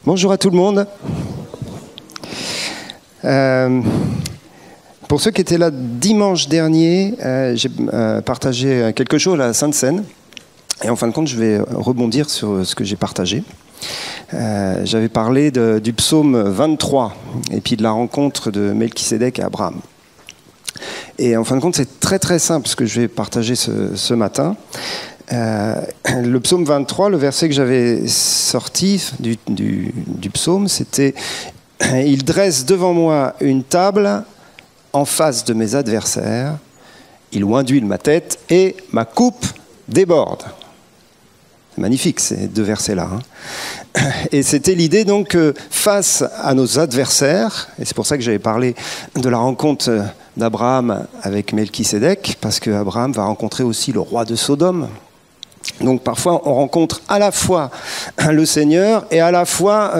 Bonjour à tout le monde. Pour ceux qui étaient là dimanche dernier, j'ai partagé quelque chose à la Sainte-Seine. Et en fin de compte, je vais rebondir sur ce que j'ai partagé. J'avais parlé du psaume 23 et puis de la rencontre de Melchisédek et Abraham. Et en fin de compte, c'est très très simple ce que je vais partager ce matin. Le psaume 23, le verset que j'avais sorti du psaume, c'était « Il dresse devant moi une table en face de mes adversaires, il oinduile ma tête et ma coupe déborde. » C'est magnifique ces deux versets-là. Et c'était l'idée donc que face à nos adversaires, et c'est pour ça que j'avais parlé de la rencontre d'Abraham avec Melchisédek, parce qu'Abraham va rencontrer aussi le roi de Sodome. Donc parfois on rencontre à la fois le Seigneur et à la fois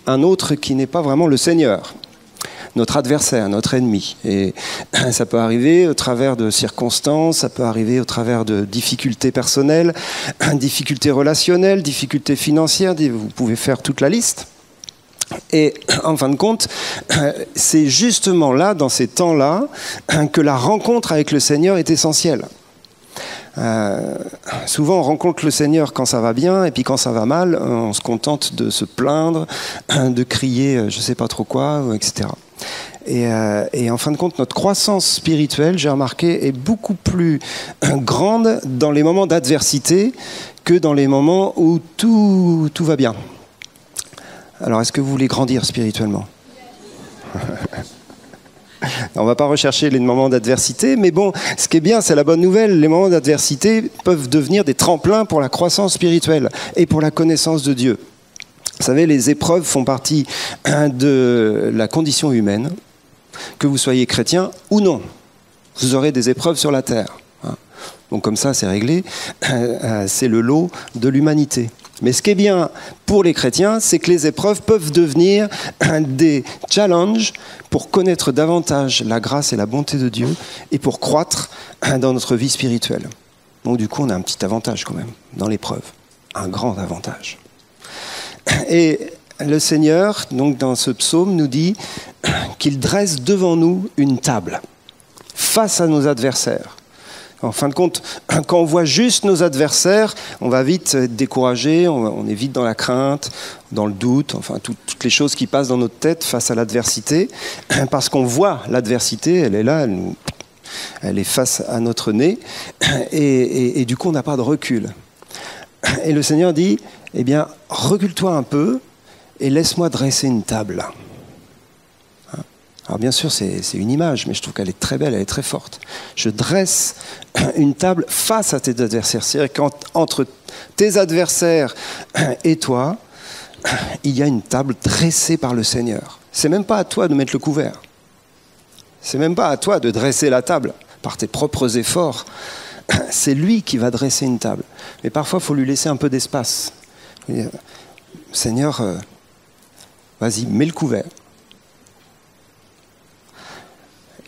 un autre qui n'est pas vraiment le Seigneur, notre adversaire, notre ennemi. Et ça peut arriver au travers de circonstances, ça peut arriver au travers de difficultés personnelles, difficultés relationnelles, difficultés financières, vous pouvez faire toute la liste. Et en fin de compte, c'est justement là, dans ces temps-là, que la rencontre avec le Seigneur est essentielle. Souvent on rencontre le Seigneur quand ça va bien et puis quand ça va mal, on se contente de se plaindre, de crier je sais pas trop quoi, etc. Et en fin de compte, notre croissance spirituelle, j'ai remarqué, est beaucoup plus grande dans les moments d'adversité que dans les moments où tout va bien. Alors est-ce que vous voulez grandir spirituellement ? On ne va pas rechercher les moments d'adversité, mais bon, ce qui est bien, c'est la bonne nouvelle. Les moments d'adversité peuvent devenir des tremplins pour la croissance spirituelle et pour la connaissance de Dieu. Vous savez, les épreuves font partie de la condition humaine, que vous soyez chrétien ou non. Vous aurez des épreuves sur la terre. Donc comme ça, c'est réglé. C'est le lot de l'humanité. Mais ce qui est bien pour les chrétiens, c'est que les épreuves peuvent devenir des challenges pour connaître davantage la grâce et la bonté de Dieu et pour croître dans notre vie spirituelle. Donc du coup, on a un petit avantage quand même dans l'épreuve, un grand avantage. Et le Seigneur, donc dans ce psaume, nous dit qu'il dresse devant nous une table face à nos adversaires. En fin de compte, quand on voit juste nos adversaires, on va vite être découragé, on est vite dans la crainte, dans le doute, enfin toutes les choses qui passent dans notre tête face à l'adversité, parce qu'on voit l'adversité, elle est là, elle est face à notre nez, et du coup on n'a pas de recul. Et le Seigneur dit, eh bien, recule-toi un peu et laisse-moi dresser une table. Alors bien sûr, c'est une image, mais je trouve qu'elle est très belle, elle est très forte. Je dresse une table face à tes adversaires. C'est-à-dire qu'entre tes adversaires et toi, il y a une table dressée par le Seigneur. C'est même pas à toi de mettre le couvert. C'est même pas à toi de dresser la table par tes propres efforts. C'est lui qui va dresser une table. Mais parfois, il faut lui laisser un peu d'espace. Seigneur, vas-y, mets le couvert.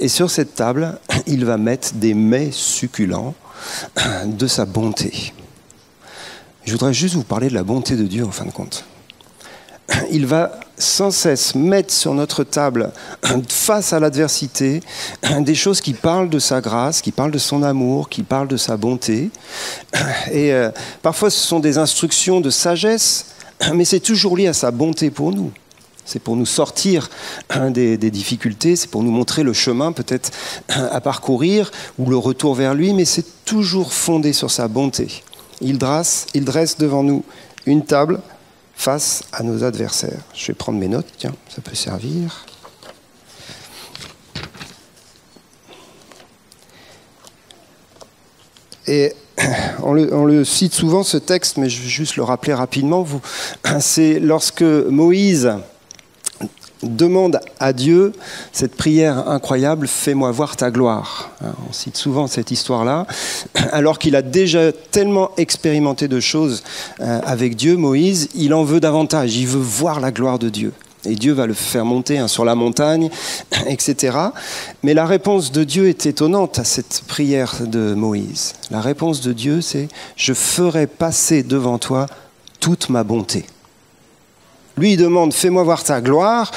Et sur cette table, il va mettre des mets succulents de sa bonté. Je voudrais juste vous parler de la bonté de Dieu en fin de compte. Il va sans cesse mettre sur notre table, face à l'adversité, des choses qui parlent de sa grâce, qui parlent de son amour, qui parlent de sa bonté. Et parfois ce sont des instructions de sagesse, mais c'est toujours lié à sa bonté pour nous. C'est pour nous sortir des difficultés, c'est pour nous montrer le chemin peut-être à parcourir ou le retour vers lui, mais c'est toujours fondé sur sa bonté. Il dresse devant nous une table face à nos adversaires. Je vais prendre mes notes, tiens, ça peut servir. Et on le cite souvent ce texte, mais je vais juste le rappeler rapidement. C'est lorsque Moïse demande à Dieu cette prière incroyable, fais-moi voir ta gloire. On cite souvent cette histoire-là, alors qu'il a déjà tellement expérimenté de choses avec Dieu, Moïse, il en veut davantage, il veut voir la gloire de Dieu. Et Dieu va le faire monter sur la montagne, etc. Mais la réponse de Dieu est étonnante à cette prière de Moïse. La réponse de Dieu, c'est « Je ferai passer devant toi toute ma bonté ». Lui, il demande, fais-moi voir ta gloire.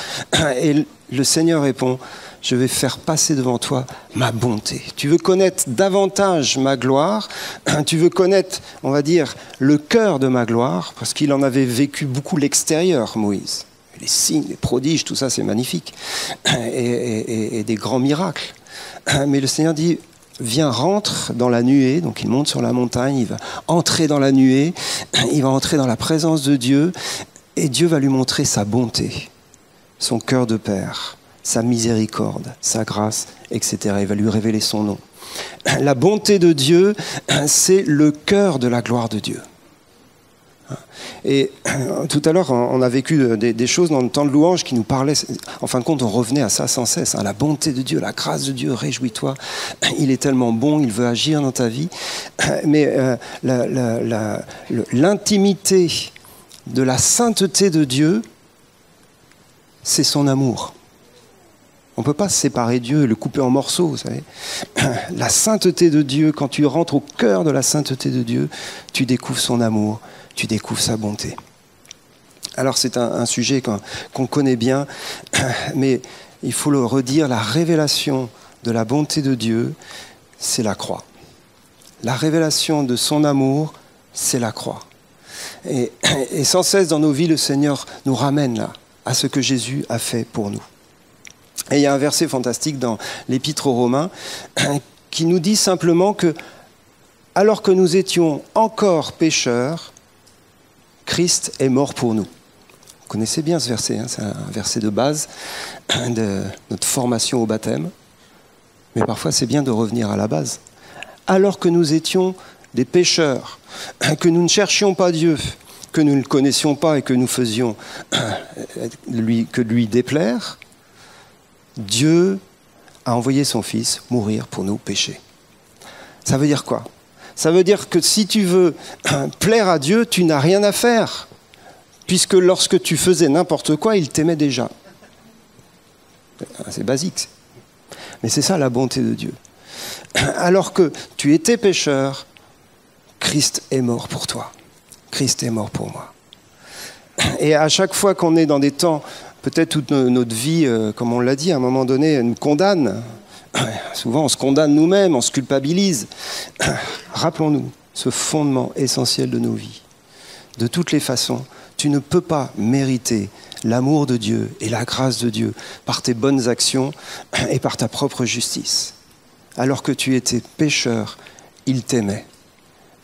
Et le Seigneur répond, je vais faire passer devant toi ma bonté. Tu veux connaître davantage ma gloire, tu veux connaître, on va dire, le cœur de ma gloire, parce qu'il en avait vécu beaucoup l'extérieur, Moïse. Les signes, les prodiges, tout ça, c'est magnifique. Et des grands miracles. Mais le Seigneur dit, viens, rentre dans la nuée. Donc il monte sur la montagne, il va entrer dans la nuée, il va entrer dans la présence de Dieu, et Dieu va lui montrer sa bonté, son cœur de père, sa miséricorde, sa grâce, etc. Il va lui révéler son nom. La bonté de Dieu, c'est le cœur de la gloire de Dieu. Et tout à l'heure, on a vécu des choses dans le temps de louange qui nous parlaient. En fin de compte, on revenait à ça sans cesse. La bonté de Dieu, la grâce de Dieu, réjouis-toi. Il est tellement bon, il veut agir dans ta vie. Mais l'intimité de la sainteté de Dieu, c'est son amour. On ne peut pas séparer Dieu et le couper en morceaux, vous savez. La sainteté de Dieu, quand tu rentres au cœur de la sainteté de Dieu, tu découvres son amour, tu découvres sa bonté. Alors c'est un sujet qu'on connaît bien, mais il faut le redire, la révélation de la bonté de Dieu, c'est la croix. La révélation de son amour, c'est la croix. Et sans cesse dans nos vies, le Seigneur nous ramène là, à ce que Jésus a fait pour nous. Et il y a un verset fantastique dans l'Épître aux Romains qui nous dit simplement que, alors que nous étions encore pécheurs, Christ est mort pour nous. Vous connaissez bien ce verset, hein, c'est un verset de base de notre formation au baptême. Mais parfois, c'est bien de revenir à la base. Alors que nous étions des pécheurs, que nous ne cherchions pas Dieu, que nous ne le connaissions pas et que nous faisions que lui déplaire, Dieu a envoyé son Fils mourir pour nous pécher. Ça veut dire quoi ? Ça veut dire que si tu veux plaire à Dieu, tu n'as rien à faire. Puisque lorsque tu faisais n'importe quoi, il t'aimait déjà. C'est basique. Mais c'est ça la bonté de Dieu. Alors que tu étais pécheur, Christ est mort pour toi. Christ est mort pour moi. Et à chaque fois qu'on est dans des temps, peut-être toute notre vie, comme on l'a dit, à un moment donné, nous condamne. Souvent, on se condamne nous-mêmes, on se culpabilise. Rappelons-nous ce fondement essentiel de nos vies. De toutes les façons, tu ne peux pas mériter l'amour de Dieu et la grâce de Dieu par tes bonnes actions et par ta propre justice. Alors que tu étais pécheur, il t'aimait.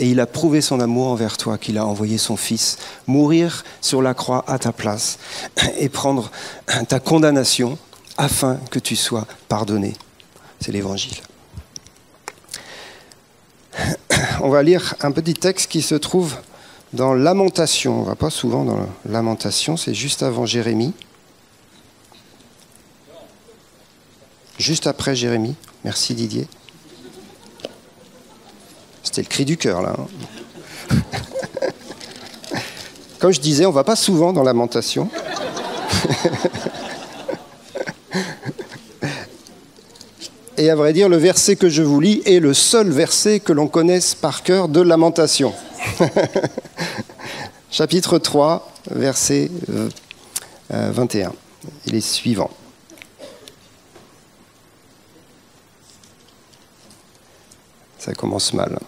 Et il a prouvé son amour envers toi, qu'il a envoyé son Fils mourir sur la croix à ta place et prendre ta condamnation afin que tu sois pardonné. C'est l'Évangile. On va lire un petit texte qui se trouve dans Lamentation. On ne va pas souvent dans Lamentation, c'est juste avant Jérémie. Juste après Jérémie. Merci Didier. C'était le cri du cœur, là. Comme je disais, on ne va pas souvent dans Lamentation. Et à vrai dire, le verset que je vous lis est le seul verset que l'on connaisse par cœur de Lamentation. Chapitre 3, verset 21. Il est suivant. Ça commence mal,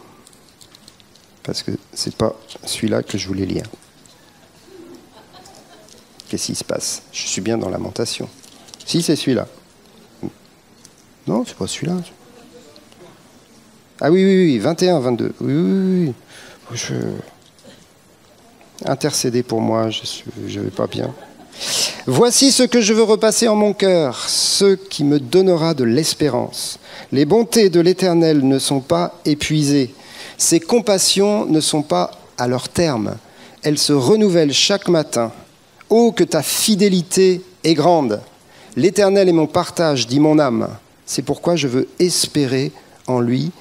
parce que c'est pas celui-là que je voulais lire. Qu'est-ce qui se passe ? Je suis bien dans Lamentation. Si, c'est celui-là. Non, c'est pas celui-là. Ah oui, 21, 22. Oui. Intercédez pour moi, je vais pas bien. Voici ce que je veux repasser en mon cœur, ce qui me donnera de l'espérance. Les bontés de l'Éternel ne sont pas épuisées. Ses compassions ne sont pas à leur terme. Elles se renouvellent chaque matin. Oh, que ta fidélité est grande. L'Éternel est mon partage, dit mon âme. C'est pourquoi je veux espérer en lui.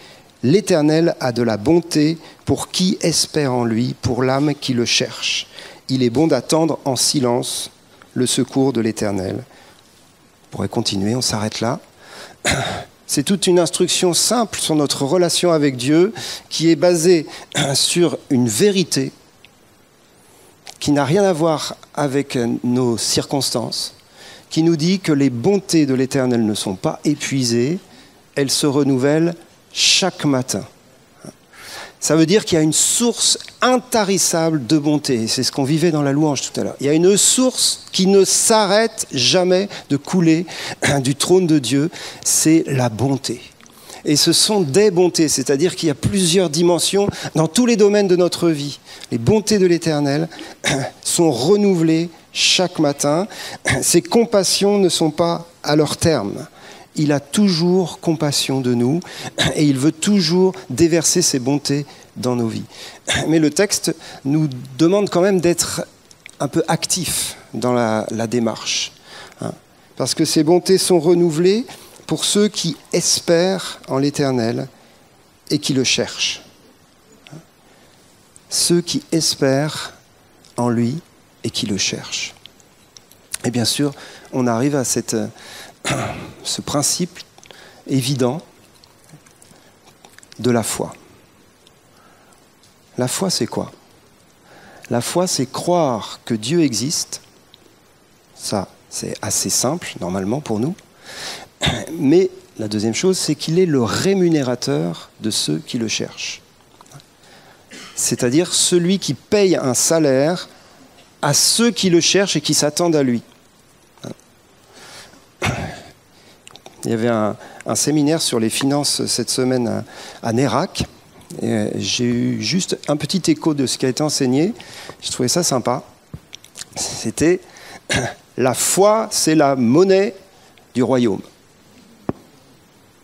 L'Éternel a de la bonté pour qui espère en lui, pour l'âme qui le cherche. Il est bon d'attendre en silence le secours de l'Éternel. On pourrait continuer, on s'arrête là. C'est toute une instruction simple sur notre relation avec Dieu qui est basée sur une vérité qui n'a rien à voir avec nos circonstances, qui nous dit que les bontés de l'Éternel ne sont pas épuisées, elles se renouvellent chaque matin. Ça veut dire qu'il y a une source intarissable de bonté. C'est ce qu'on vivait dans la louange tout à l'heure. Il y a une source qui ne s'arrête jamais de couler du trône de Dieu, c'est la bonté. Et ce sont des bontés, c'est-à-dire qu'il y a plusieurs dimensions dans tous les domaines de notre vie. Les bontés de l'Éternel sont renouvelées chaque matin. Ses compassions ne sont pas à leur terme. Il a toujours compassion de nous et il veut toujours déverser ses bontés dans nos vies. Mais le texte nous demande quand même d'être un peu actifs dans la démarche. Parce que ces bontés sont renouvelées pour ceux qui espèrent en l'Éternel et qui le cherchent. Ceux qui espèrent en lui et qui le cherchent. Et bien sûr, on arrive à ce principe évident de la foi. La foi, c'est quoi? La foi, c'est croire que Dieu existe. Ça, c'est assez simple, normalement, pour nous. Mais la deuxième chose, c'est qu'il est le rémunérateur de ceux qui le cherchent. C'est-à-dire celui qui paye un salaire à ceux qui le cherchent et qui s'attendent à lui. Il y avait un séminaire sur les finances cette semaine à Nérac. Et j'ai eu juste un petit écho de ce qui a été enseigné. J'ai trouvé ça sympa. C'était « La foi, c'est la monnaie du royaume ».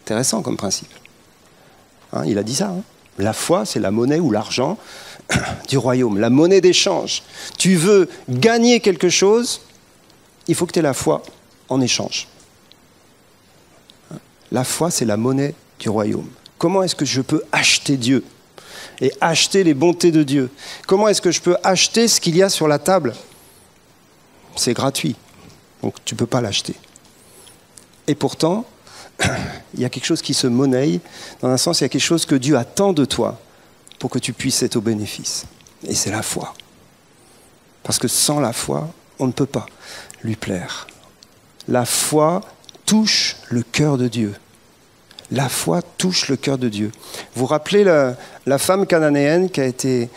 Intéressant comme principe. Il a dit ça. La foi, c'est la monnaie ou l'argent du royaume, la monnaie d'échange. Tu veux gagner quelque chose, il faut que tu aies la foi en échange. La foi, c'est la monnaie du royaume. Comment est-ce que je peux acheter Dieu et acheter les bontés de Dieu? Comment est-ce que je peux acheter ce qu'il y a sur la table? C'est gratuit, donc tu ne peux pas l'acheter. Et pourtant, il y a quelque chose qui se monnaie. Dans un sens, il y a quelque chose que Dieu attend de toi pour que tu puisses être au bénéfice. Et c'est la foi. Parce que sans la foi, on ne peut pas lui plaire. La foi touche le cœur de Dieu. La foi touche le cœur de Dieu. Vous vous rappelez la femme cananéenne qui a été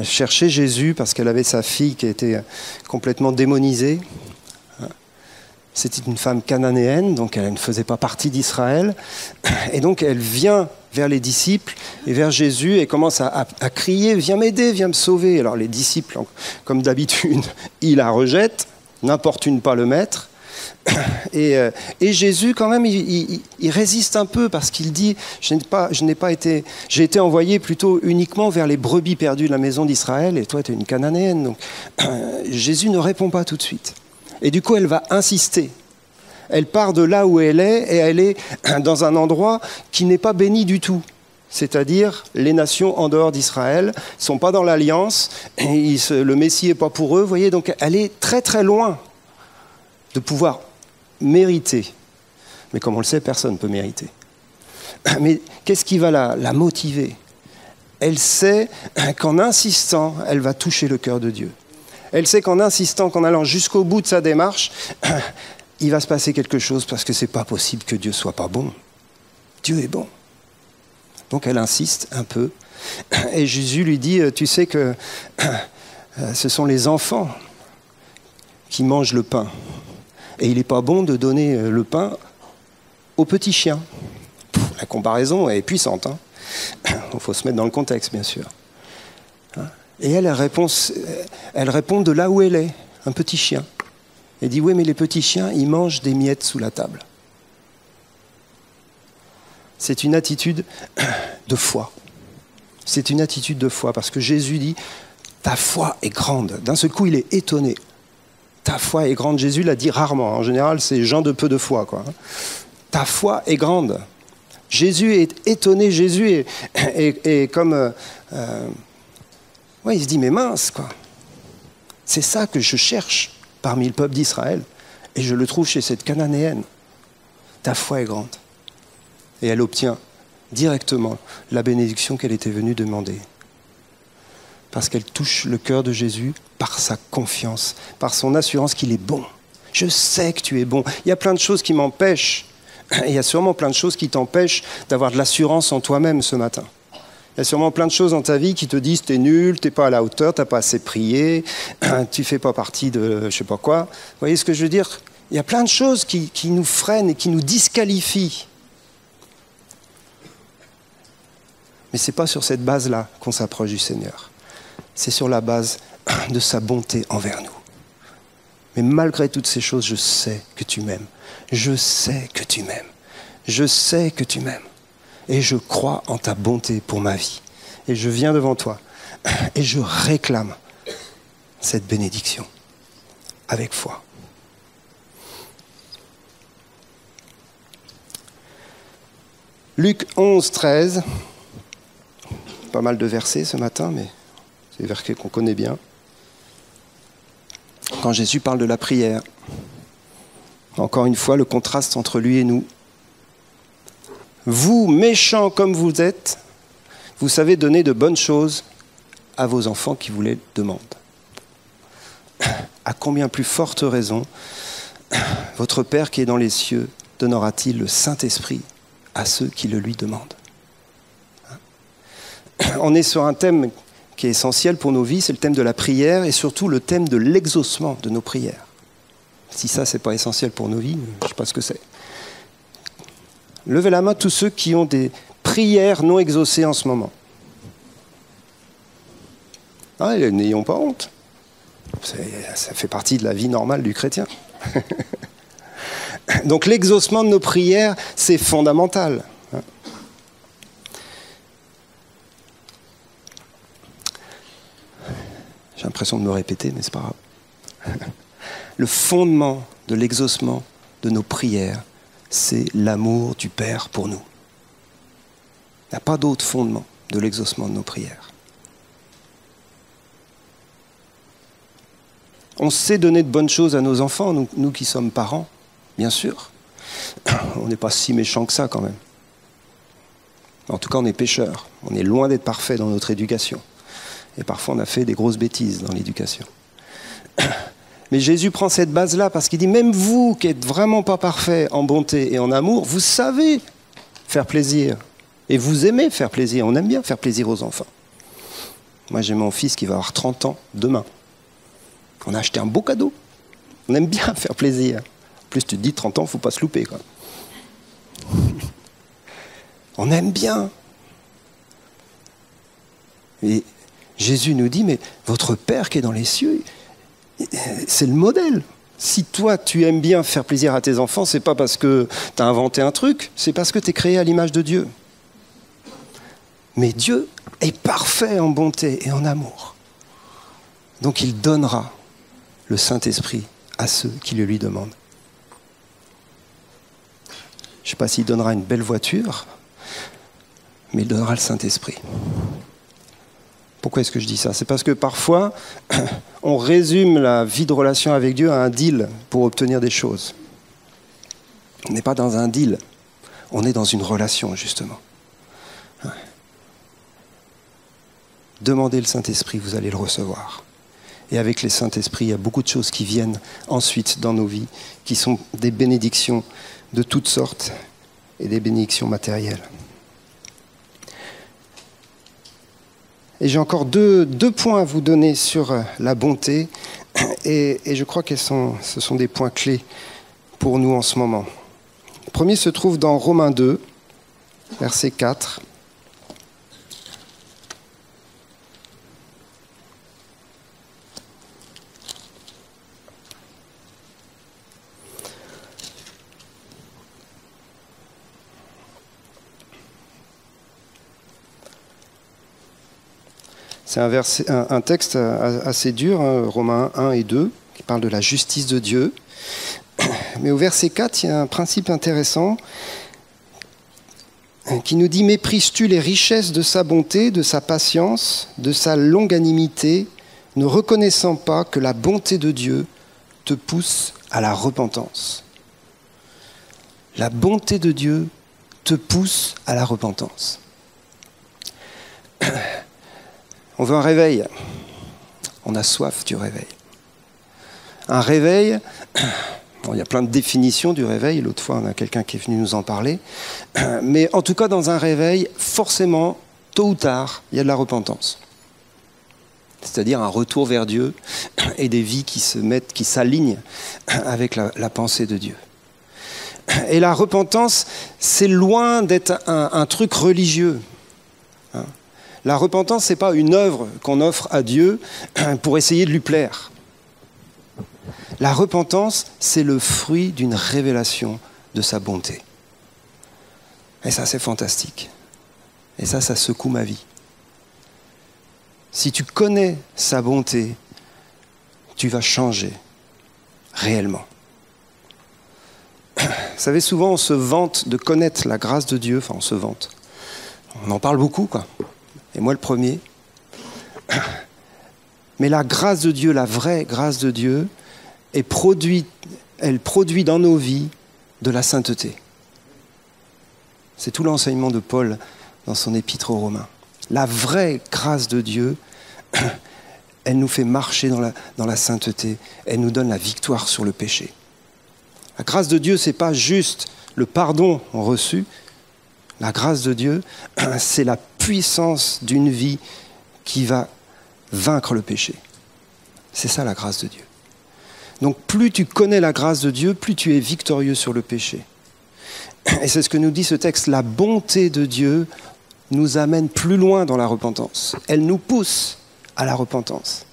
chercher Jésus parce qu'elle avait sa fille qui était complètement démonisée. C'était une femme cananéenne, donc elle ne faisait pas partie d'Israël. Et donc elle vient vers les disciples et vers Jésus et commence à crier « Viens m'aider, viens me sauver ». Alors les disciples, comme d'habitude, ils la rejettent, n'importunent pas le maître. Et Jésus, quand même, il résiste un peu parce qu'il dit « J'ai été envoyé plutôt uniquement vers les brebis perdues de la maison d'Israël et toi, tu es une cananéenne. » Donc Jésus ne répond pas tout de suite. Et du coup, elle va insister. Elle part de là où elle est et elle est dans un endroit qui n'est pas béni du tout. C'est-à-dire, les nations en dehors d'Israël ne sont pas dans l'alliance, et le Messie n'est pas pour eux. Vous voyez, donc elle est très très loin de pouvoir mériter. Mais comme on le sait, personne ne peut mériter. Mais qu'est-ce qui va la motiver? Elle sait qu'en insistant, elle va toucher le cœur de Dieu. Elle sait qu'en insistant, qu'en allant jusqu'au bout de sa démarche, il va se passer quelque chose parce que c'est pas possible que Dieu soit pas bon. Dieu est bon. Donc elle insiste un peu. Et Jésus lui dit, tu sais que ce sont les enfants qui mangent le pain. Et il n'est pas bon de donner le pain aux petits chiens. La comparaison est puissante. Il faut se mettre dans le contexte, bien sûr. Et elle répond de là où elle est, un petit chien. Elle dit, oui, mais les petits chiens, ils mangent des miettes sous la table. C'est une attitude de foi. C'est une attitude de foi, parce que Jésus dit, ta foi est grande. D'un seul coup, il est étonné. Ta foi est grande. Jésus l'a dit rarement. En général, c'est gens de peu de foi, quoi. Ta foi est grande. Jésus est étonné. Jésus est comme... il se dit, mais mince, quoi. C'est ça que je cherche parmi le peuple d'Israël. Et je le trouve chez cette Cananéenne. Ta foi est grande. Et elle obtient directement la bénédiction qu'elle était venue demander. parce qu'elle touche le cœur de Jésus par sa confiance, par son assurance qu'il est bon. Je sais que tu es bon. Il y a plein de choses qui m'empêchent, et il y a sûrement plein de choses qui t'empêchent d'avoir de l'assurance en toi-même ce matin. Il y a sûrement plein de choses dans ta vie qui te disent t'es nul, t'es pas à la hauteur, t'as pas assez prié, tu fais pas partie de je sais pas quoi. Vous voyez ce que je veux dire? Il y a plein de choses qui nous freinent et qui nous disqualifient. Mais ce n'est pas sur cette base-là qu'on s'approche du Seigneur. C'est sur la base de sa bonté envers nous. Mais malgré toutes ces choses, je sais que tu m'aimes. Je sais que tu m'aimes. Je sais que tu m'aimes. Et je crois en ta bonté pour ma vie. Et je viens devant toi et je réclame cette bénédiction avec foi. Luc 11, 13. Pas mal de versets ce matin, mais c'est des versets qu'on connaît bien. Quand Jésus parle de la prière, encore une fois, le contraste entre lui et nous. Vous, méchants comme vous êtes, vous savez donner de bonnes choses à vos enfants qui vous les demandent. À combien plus forte raison, votre Père qui est dans les cieux donnera-t-il le Saint-Esprit à ceux qui le lui demandent? On est sur un thème qui est essentiel pour nos vies, c'est le thème de la prière et surtout le thème de l'exaucement de nos prières. Si ça, c'est pas essentiel pour nos vies, je ne sais pas ce que c'est. Levez la main tous ceux qui ont des prières non exaucées en ce moment. Ah, n'ayons pas honte. Ça fait partie de la vie normale du chrétien. Donc l'exaucement de nos prières, c'est fondamental. J'ai l'impression de me répéter, mais c'est pas grave. Le fondement de l'exaucement de nos prières, c'est l'amour du Père pour nous. Il n'y a pas d'autre fondement de l'exaucement de nos prières. On sait donner de bonnes choses à nos enfants, nous qui sommes parents, bien sûr. On n'est pas si méchants que ça quand même. En tout cas, on est pécheurs. On est loin d'être parfaits dans notre éducation. Et parfois, on a fait des grosses bêtises dans l'éducation. Mais Jésus prend cette base-là parce qu'il dit, même vous qui n'êtes vraiment pas parfaits en bonté et en amour, vous savez faire plaisir. Et vous aimez faire plaisir. On aime bien faire plaisir aux enfants. Moi, j'ai mon fils qui va avoir 30 ans demain. On a acheté un beau cadeau. On aime bien faire plaisir. En plus, tu te dis, 30 ans, il ne faut pas se louper, quoi. On aime bien. Et Jésus nous dit, mais votre Père qui est dans les cieux, c'est le modèle. Si toi, tu aimes bien faire plaisir à tes enfants, c'est pas parce que tu as inventé un truc, c'est parce que tu es créé à l'image de Dieu. Mais Dieu est parfait en bonté et en amour. Donc il donnera le Saint-Esprit à ceux qui le lui demandent. Je ne sais pas s'il donnera une belle voiture, mais il donnera le Saint-Esprit. Pourquoi est-ce que je dis ça? C'est parce que parfois, on résume la vie de relation avec Dieu à un deal pour obtenir des choses. On n'est pas dans un deal, on est dans une relation, justement. Demandez le Saint-Esprit, vous allez le recevoir. Et avec le Saint-Esprit, il y a beaucoup de choses qui viennent ensuite dans nos vies, qui sont des bénédictions de toutes sortes et des bénédictions matérielles. Et j'ai encore deux points à vous donner sur la bonté, et je crois que ce sont des points clés pour nous en ce moment. Le premier se trouve dans Romains 2, verset 4. C'est un texte assez dur, hein, Romains 1 et 2, qui parle de la justice de Dieu. Mais au verset 4, il y a un principe intéressant qui nous dit « Méprises-tu les richesses de sa bonté, de sa patience, de sa longanimité, ne reconnaissant pas que la bonté de Dieu te pousse à la repentance ?» La bonté de Dieu te pousse à la repentance. On veut un réveil. On a soif du réveil. Un réveil, bon, il y a plein de définitions du réveil. L'autre fois, on a quelqu'un qui est venu nous en parler. Mais en tout cas, dans un réveil, forcément, tôt ou tard, il y a de la repentance. C'est-à-dire un retour vers Dieu et des vies qui s'alignent avec la pensée de Dieu. Et la repentance, c'est loin d'être un truc religieux. La repentance, ce n'est pas une œuvre qu'on offre à Dieu pour essayer de lui plaire. La repentance, c'est le fruit d'une révélation de sa bonté. Et ça, c'est fantastique. Et ça secoue ma vie. Si tu connais sa bonté, tu vas changer réellement. Vous savez, souvent on se vante de connaître la grâce de Dieu, enfin on se vante. On en parle beaucoup, quoi. Et moi le premier. Mais la grâce de Dieu, la vraie grâce de Dieu, elle produit dans nos vies de la sainteté. C'est tout l'enseignement de Paul dans son épître aux Romains. La vraie grâce de Dieu, elle nous fait marcher dans la sainteté. Elle nous donne la victoire sur le péché. La grâce de Dieu, ce n'est pas juste le pardon reçu. La grâce de Dieu, c'est la puissance d'une vie qui va vaincre le péché. C'est ça la grâce de Dieu. Donc plus tu connais la grâce de Dieu, plus tu es victorieux sur le péché. Et c'est ce que nous dit ce texte. La bonté de Dieu nous amène plus loin dans la repentance. Elle nous pousse à la repentance.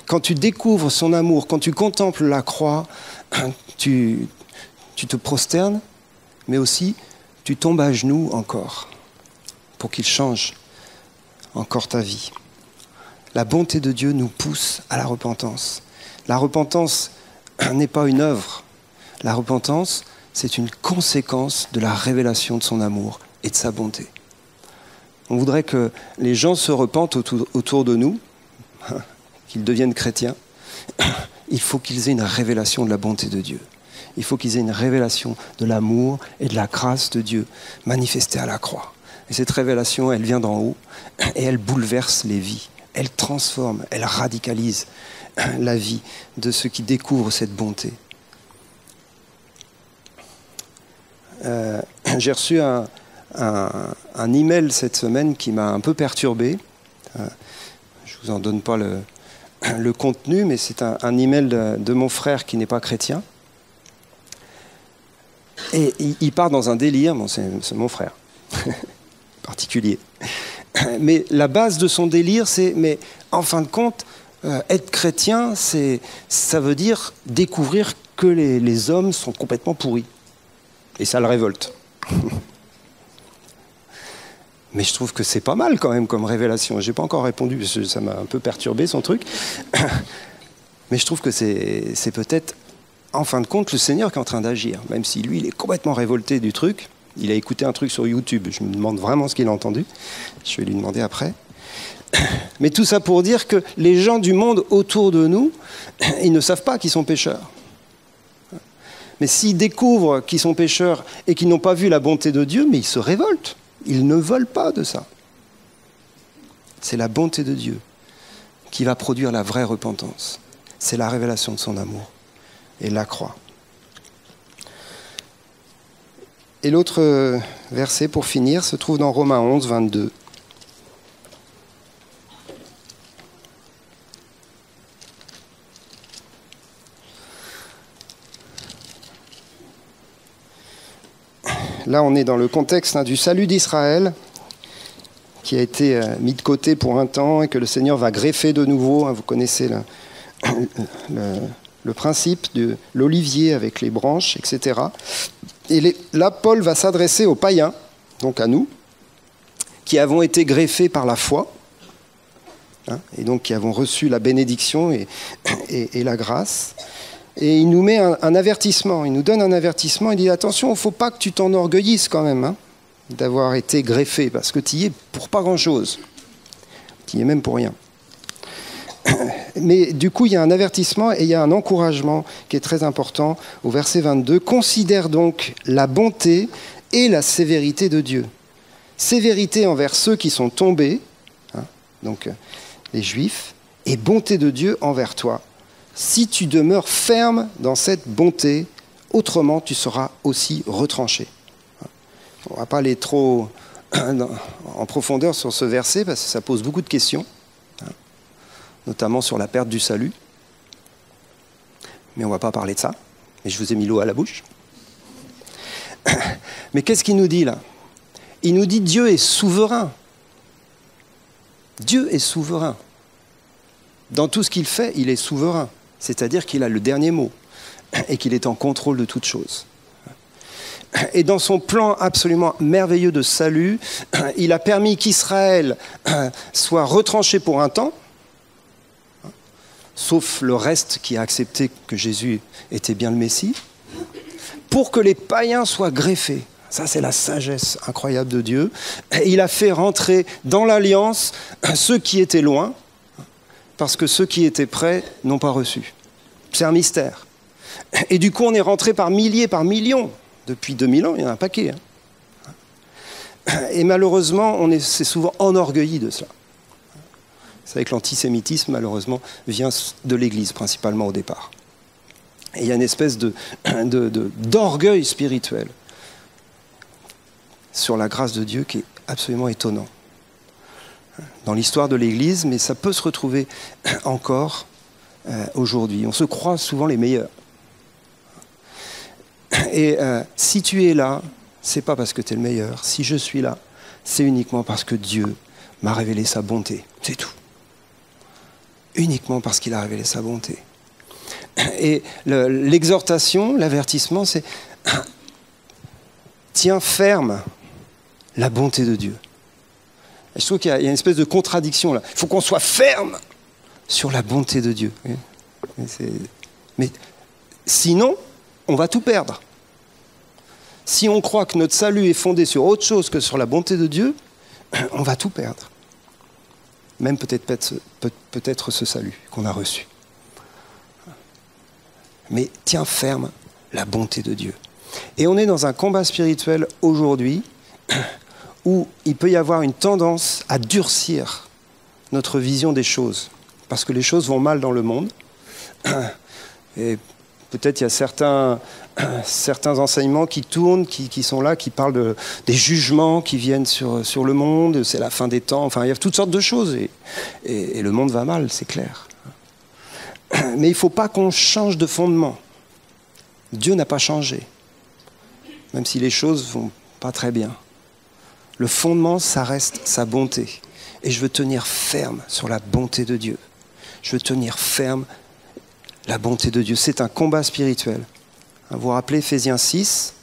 Quand tu découvres son amour, quand tu contemples la croix, tu te prosternes, mais aussi tu tombes à genoux encore pour qu'il change encore ta vie. La bonté de Dieu nous pousse à la repentance. La repentance n'est pas une œuvre. La repentance, c'est une conséquence de la révélation de son amour et de sa bonté. On voudrait que les gens se repentent autour de nous, qu'ils deviennent chrétiens. Il faut qu'ils aient une révélation de la bonté de Dieu. Il faut qu'ils aient une révélation de l'amour et de la grâce de Dieu manifestée à la croix. Et cette révélation, elle vient d'en haut et elle bouleverse les vies. Elle transforme, elle radicalise la vie de ceux qui découvrent cette bonté. J'ai reçu un email cette semaine qui m'a un peu perturbé. Je ne vous en donne pas le contenu, mais c'est un email de mon frère qui n'est pas chrétien. Et il part dans un délire, bon, c'est mon frère, particulier. Mais la base de son délire, c'est, mais en fin de compte, être chrétien, ça veut dire découvrir que les hommes sont complètement pourris. Et ça le révolte. Mais je trouve que c'est pas mal quand même comme révélation. Je n'ai pas encore répondu, parce que ça m'a un peu perturbé son truc. Mais je trouve que c'est peut-être, en fin de compte, le Seigneur qui est en train d'agir. Même si lui, il est complètement révolté du truc. Il a écouté un truc sur YouTube. Je me demande vraiment ce qu'il a entendu. Je vais lui demander après. Mais tout ça pour dire que les gens du monde autour de nous, ils ne savent pas qu'ils sont pécheurs. Mais s'ils découvrent qu'ils sont pécheurs et qu'ils n'ont pas vu la bonté de Dieu, mais ils se révoltent. Ils ne veulent pas de ça. C'est la bonté de Dieu qui va produire la vraie repentance. C'est la révélation de son amour et la croix. Et l'autre verset pour finir se trouve dans Romains 11, 22. Là, on est dans le contexte du salut d'Israël, qui a été mis de côté pour un temps et que le Seigneur va greffer de nouveau. Vous connaissez le principe de l'olivier avec les branches, etc. Et là, Paul va s'adresser aux païens, donc à nous, qui avons été greffés par la foi, et donc qui avons reçu la bénédiction et la grâce. Et il nous met un avertissement, il nous donne un avertissement, il dit attention, il ne faut pas que tu t'enorgueillisses quand même d'avoir été greffé, parce que tu y es pour pas grand-chose, tu y es même pour rien. Mais du coup, il y a un avertissement et il y a un encouragement qui est très important au verset 22. Considère donc la bonté et la sévérité de Dieu. Sévérité envers ceux qui sont tombés, donc les Juifs, et bonté de Dieu envers toi, si tu demeures ferme dans cette bonté, autrement tu seras aussi retranché. On ne va pas aller trop en profondeur sur ce verset parce que ça pose beaucoup de questions, notamment sur la perte du salut. Mais on ne va pas parler de ça. Mais je vous ai mis l'eau à la bouche. Mais qu'est-ce qu'il nous dit là? Il nous dit Dieu est souverain. Dieu est souverain. Dans tout ce qu'il fait, il est souverain. C'est-à-dire qu'il a le dernier mot et qu'il est en contrôle de toutes choses. Et dans son plan absolument merveilleux de salut, il a permis qu'Israël soit retranché pour un temps, sauf le reste qui a accepté que Jésus était bien le Messie, pour que les païens soient greffés. Ça, c'est la sagesse incroyable de Dieu. Et il a fait rentrer dans l'alliance ceux qui étaient loin, parce que ceux qui étaient près n'ont pas reçu. C'est un mystère. Et du coup, on est rentré par milliers, par millions. Depuis 2000 ans, il y en a un paquet. Et malheureusement, on s'est souvent enorgueilli de cela. Vous savez que l'antisémitisme, malheureusement, vient de l'Église, principalement au départ. Et il y a une espèce d'orgueil spirituel sur la grâce de Dieu qui est absolument étonnant. Dans l'histoire de l'Église, mais ça peut se retrouver encore aujourd'hui. On se croit souvent les meilleurs. Et si tu es là, c'est pas parce que tu es le meilleur. Si je suis là, c'est uniquement parce que Dieu m'a révélé sa bonté. C'est tout. Uniquement parce qu'il a révélé sa bonté. Et l'exhortation, l'avertissement, c'est tiens ferme la bonté de Dieu. Et je trouve qu'il y a une espèce de contradiction là. Il faut qu'on soit ferme sur la bonté de Dieu. Mais sinon, on va tout perdre. Si on croit que notre salut est fondé sur autre chose que sur la bonté de Dieu, on va tout perdre. Même peut-être ce salut qu'on a reçu. Mais tiens ferme la bonté de Dieu. Et on est dans un combat spirituel aujourd'hui où il peut y avoir une tendance à durcir notre vision des choses. Parce que les choses vont mal dans le monde. Et peut-être il y a certains enseignements qui tournent, qui sont là, qui parlent des jugements qui viennent sur le monde, c'est la fin des temps, enfin il y a toutes sortes de choses. Et le monde va mal, c'est clair. Mais il ne faut pas qu'on change de fondement. Dieu n'a pas changé, même si les choses ne vont pas très bien. Le fondement, ça reste sa bonté. Et je veux tenir ferme sur la bonté de Dieu. Je veux tenir ferme la bonté de Dieu. C'est un combat spirituel. Vous vous rappelez Ephésiens 6,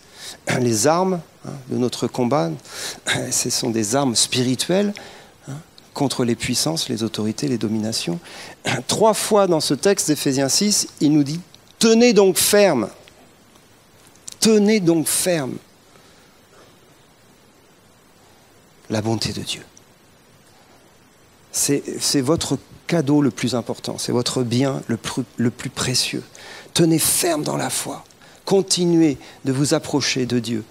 les armes de notre combat, ce sont des armes spirituelles contre les puissances, les autorités, les dominations. 3 fois dans ce texte d'Éphésiens 6, il nous dit « Tenez donc ferme ». Tenez donc ferme la bonté de Dieu. C'est votre cadeau le plus important, c'est votre bien le plus précieux. Tenez ferme dans la foi. Continuez de vous approcher de Dieu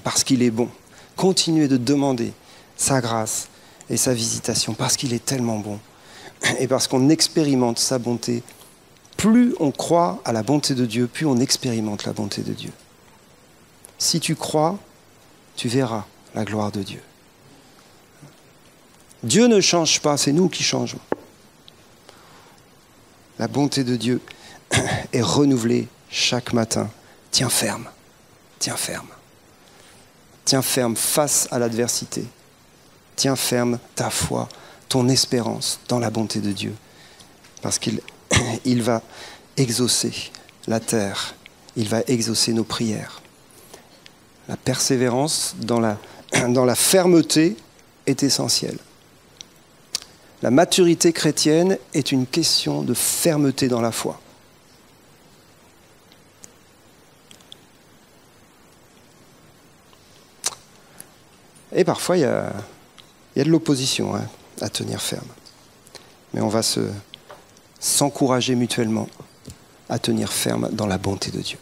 parce qu'il est bon. Continuez de demander sa grâce et sa visitation parce qu'il est tellement bon. Et parce qu'on expérimente sa bonté, plus on croit à la bonté de Dieu, plus on expérimente la bonté de Dieu. Si tu crois, tu verras la gloire de Dieu. Dieu ne change pas, c'est nous qui changeons. La bonté de Dieu est renouvelée chaque matin. Tiens ferme, tiens ferme. Tiens ferme face à l'adversité. Tiens ferme ta foi, ton espérance dans la bonté de Dieu. Parce qu'il va exaucer la terre, il va exaucer nos prières. La persévérance dans la fermeté est essentielle. La maturité chrétienne est une question de fermeté dans la foi. Et parfois, il y a de l'opposition à tenir ferme. Mais on va s'encourager mutuellement à tenir ferme dans la bonté de Dieu.